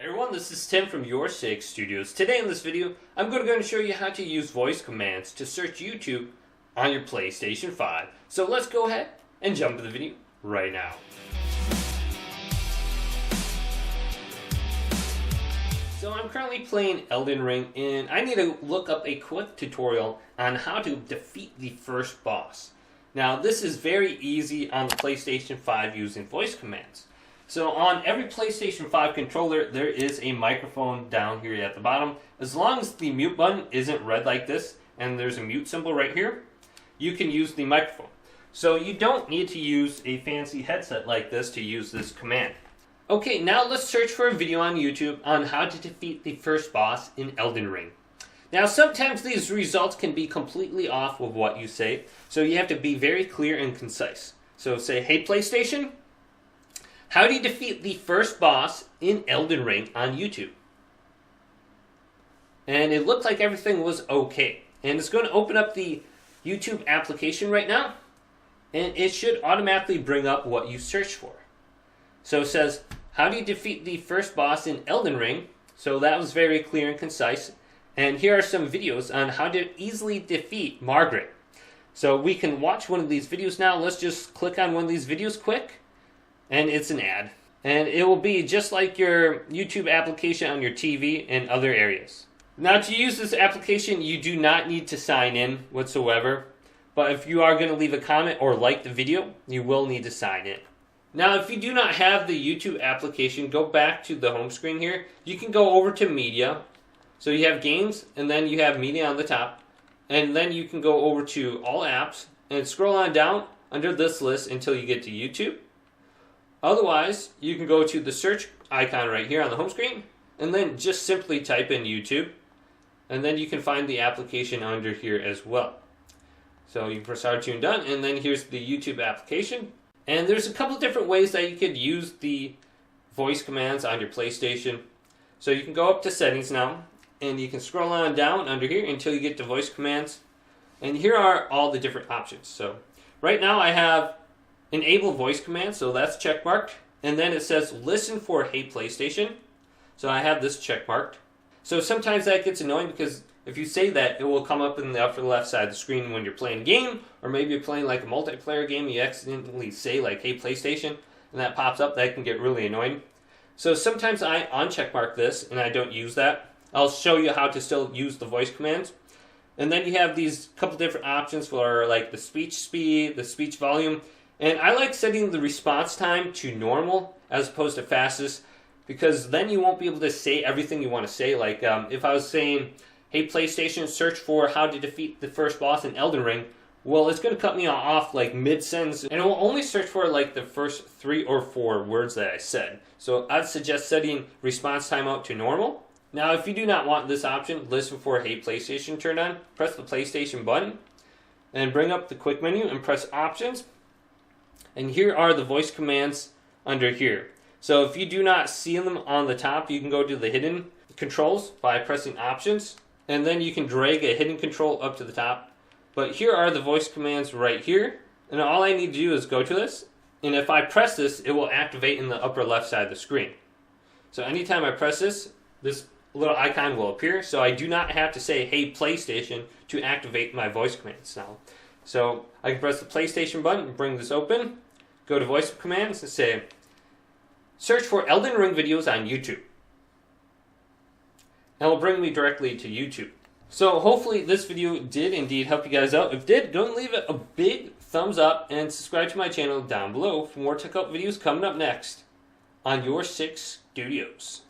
Hey everyone, this is Tim from YourSixGaming. Today in this video, I'm going to show you how to use voice commands to search YouTube on your PlayStation 5. So let's go ahead and jump into the video right now. So I'm currently playing Elden Ring and I need to look up a quick tutorial on how to defeat the first boss. Now this is very easy on the PlayStation 5 using voice commands. So on every PlayStation 5 controller, there is a microphone down here at the bottom. As long as the mute button isn't red like this, and there's a mute symbol right here, you can use the microphone. So you don't need to use a fancy headset like this to use this command. Okay, now let's search for a video on YouTube on how to defeat the first boss in Elden Ring. Now sometimes these results can be completely off with what you say, so you have to be very clear and concise. So say, hey PlayStation, how do you defeat the first boss in Elden Ring on YouTube? And it looked like everything was okay. And it's going to open up the YouTube application right now. And it should automatically bring up what you searched for. So it says, how do you defeat the first boss in Elden Ring? So that was very clear and concise. And here are some videos on how to easily defeat Margaret. So we can watch one of these videos now. Let's just click on one of these videos quick. And it's an ad. And it will be just like your YouTube application on your TV and other areas. Now to use this application, you do not need to sign in whatsoever. But if you are going to leave a comment or like the video, you will need to sign in. Now if you do not have the YouTube application, go back to the home screen here. You can go over to media. So you have games and then you have media on the top. And then you can go over to all apps and scroll on down under this list until you get to YouTube. Otherwise, you can go to the search icon right here on the home screen, and then just simply type in YouTube, and then you can find the application under here as well. So you can press R2 and done, and then here's the YouTube application. And there's a couple different ways that you could use the voice commands on your PlayStation. So you can go up to settings now, and you can scroll on down under here until you get to voice commands. And here are all the different options. So right now I have enable voice command, so that's check marked. And then it says listen for hey PlayStation. So I have this check marked. So sometimes that gets annoying because if you say that, it will come up in the upper left side of the screen when you're playing a game, or maybe you're playing like a multiplayer game, you accidentally say like hey PlayStation, and that pops up. That can get really annoying. So sometimes I uncheck mark this and I don't use that. I'll show you how to still use the voice commands. And then you have these couple different options for like the speech speed, the speech volume. And I like setting the response time to normal as opposed to fastest, because then you won't be able to say everything you want to say. Like if I was saying, hey PlayStation, search for how to defeat the first boss in Elden Ring, well, it's going to cut me off like mid-sentence, and it will only search for like the first 3 or 4 words that I said. So I'd suggest setting response time out to normal. Now if you do not want this option, listen for hey PlayStation turned on, press the PlayStation button, and bring up the quick menu and press options. And here are the voice commands under here. So if you do not see them on the top, you can go to the hidden controls by pressing options. And then you can drag a hidden control up to the top. But here are the voice commands right here. And all I need to do is go to this. And if I press this, it will activate in the upper left side of the screen. So anytime I press this, this little icon will appear. So I do not have to say, hey PlayStation, to activate my voice commands now. So I can press the PlayStation button and bring this open. Go to voice commands and say, search for Elden Ring videos on YouTube. And it will bring me directly to YouTube. So hopefully this video did indeed help you guys out. If it did, go and leave it a big thumbs up and subscribe to my channel down below for more tech help videos coming up next on YourSixGaming.